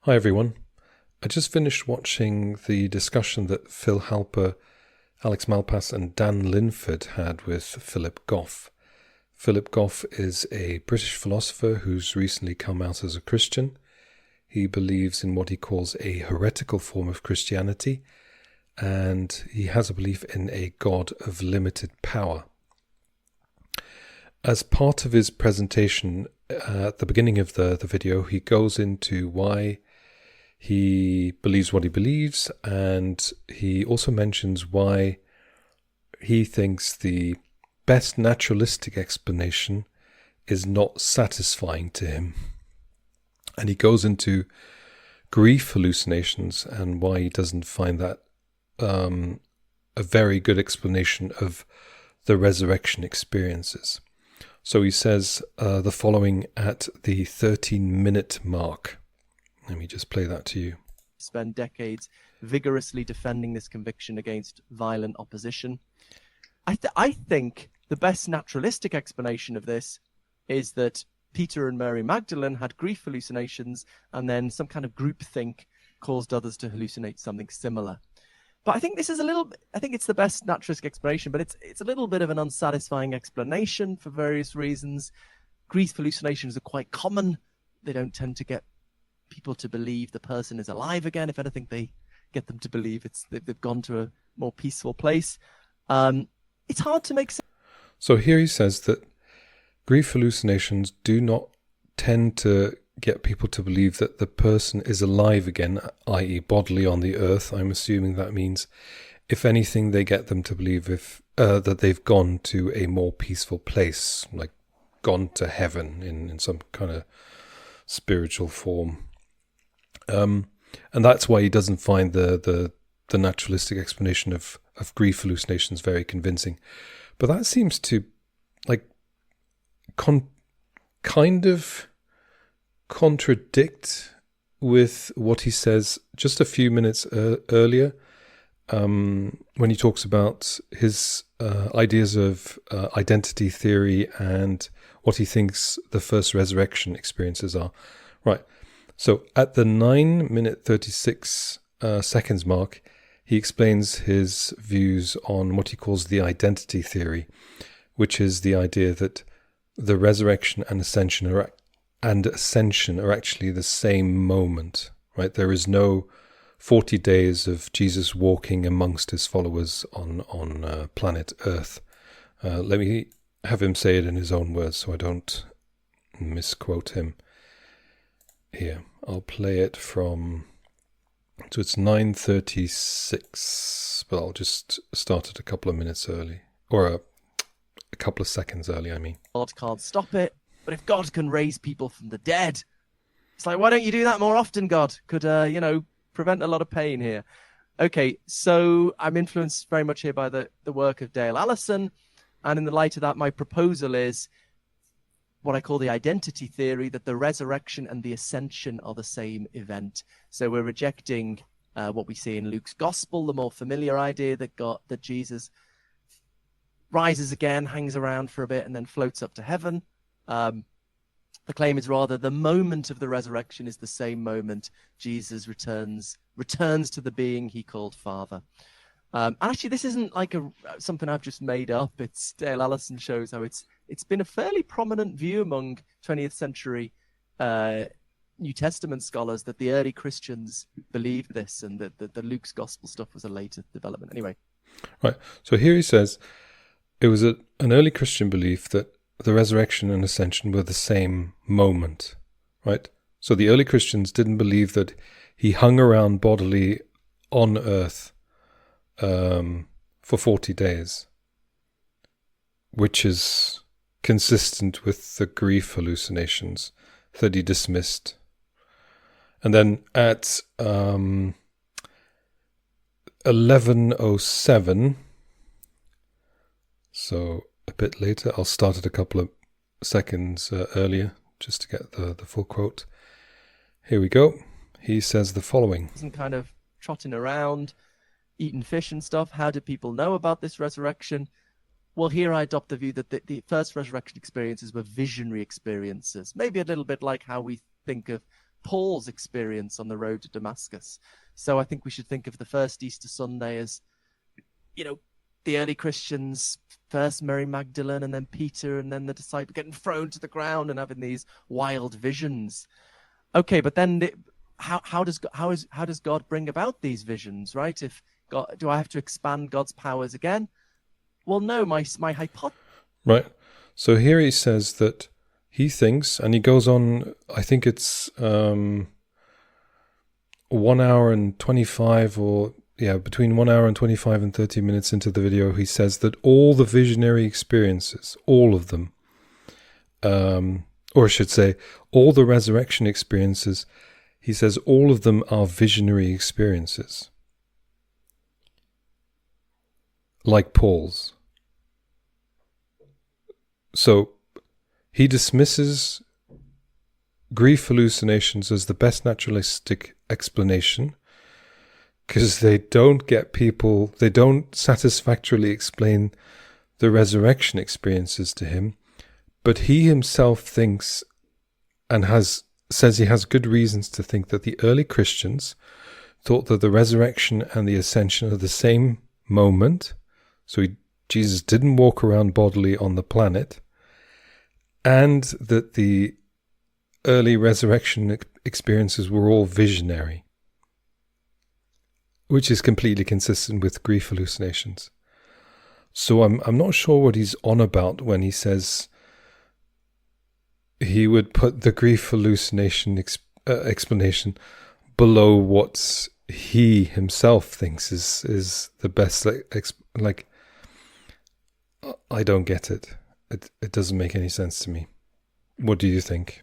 Hi everyone. I just finished watching the discussion that Phil Halper, Alex Malpass and Dan Linford had with Philip Goff. Philip Goff is a British philosopher who's recently come out as a Christian. He believes in what he calls a heretical form of Christianity, and he has a belief in a God of limited power. As part of his presentation at the beginning of the video, he goes into why he believes what he believes, and he also mentions why he thinks the best naturalistic explanation is not satisfying to him. And he goes into grief hallucinations and why he doesn't find that a very good explanation of the resurrection experiences. So he says the following at the 13-minute mark. Let me just play that to you. Spend decades vigorously defending this conviction against violent opposition. I think the best naturalistic explanation of this is that Peter and Mary Magdalene had grief hallucinations, and then some kind of groupthink caused others to hallucinate something similar. But I think this is I think it's the best naturalistic explanation, but it's a little bit of an unsatisfying explanation for various reasons. Grief hallucinations are quite common. They don't tend to get people to believe the person is alive again. If anything, they get them to believe they've gone to a more peaceful place. It's hard to make sense. So here he says that grief hallucinations do not tend to get people to believe that the person is alive again, i.e. bodily on the earth. I'm assuming that means, if anything, they get them to believe that they've gone to a more peaceful place, like gone to heaven in some kind of spiritual form. And that's why he doesn't find the naturalistic explanation of grief hallucinations very convincing. But that seems to kind of contradict with what he says just a few minutes earlier, when he talks about his ideas of identity theory and what he thinks the first resurrection experiences are. Right. So at the 9-minute 36 seconds mark, he explains his views on what he calls the identity theory, which is the idea that the resurrection and ascension are actually the same moment, right? There is no 40 days of Jesus walking amongst his followers on planet Earth. Let me have him say it in his own words so I don't misquote him. Here, I'll play it from... So it's 9:36, but I'll just start it a couple of minutes early. Or a couple of seconds early, I mean. God can't stop it, but if God can raise people from the dead, it's like, why don't you do that more often, God? Could, prevent a lot of pain here. Okay, so I'm influenced very much here by the work of Dale Allison, and in the light of that, my proposal is what I call the identity theory, that the resurrection and the ascension are the same event. So we're rejecting what we see in Luke's gospel, the more familiar idea that Jesus rises again, hangs around for a bit, and then floats up to heaven. The claim is rather the moment of the resurrection is the same moment Jesus returns to the being he called Father. And actually, this isn't like something I've just made up. It's Dale Allison shows how it's been a fairly prominent view among 20th century New Testament scholars that the early Christians believed this, and that the Luke's gospel stuff was a later development. Anyway. Right. So here he says it was an early Christian belief that the resurrection and ascension were the same moment, right? So the early Christians didn't believe that he hung around bodily on earth for 40 days, which is consistent with the grief hallucinations that he dismissed. And then at 11:07, so a bit later, I'll start it a couple of seconds earlier just to get the full quote. Here we go. He says the following. Some kind of trotting around, eating fish and stuff. How do people know about this resurrection? Well, here I adopt the view that the first resurrection experiences were visionary experiences, maybe a little bit like how we think of Paul's experience on the road to Damascus. So I think we should think of the first Easter Sunday as, the early Christians, first Mary Magdalene and then Peter and then the disciple getting thrown to the ground and having these wild visions. Okay, but then how does God bring about these visions, right? If God, do I have to expand God's powers again? Well, no, my hypothesis. Right. So here he says that he thinks, and he goes on, I think it's 1 hour and 25 between 1 hour and 25 and 30 minutes into the video, he says that all the visionary experiences, all of them, or I should say, all the resurrection experiences, he says all of them are visionary experiences. Like Paul's. So he dismisses grief hallucinations as the best naturalistic explanation because they don't satisfactorily explain the resurrection experiences to him. But he himself thinks and says he has good reasons to think that the early Christians thought that the resurrection and the ascension are the same moment. So Jesus didn't walk around bodily on the planet, and that the early resurrection experiences were all visionary, which is completely consistent with grief hallucinations. So I'm not sure what he's on about when he says he would put the grief hallucination explanation below what he himself thinks is the best. I don't get it. It doesn't make any sense to me. What do you think?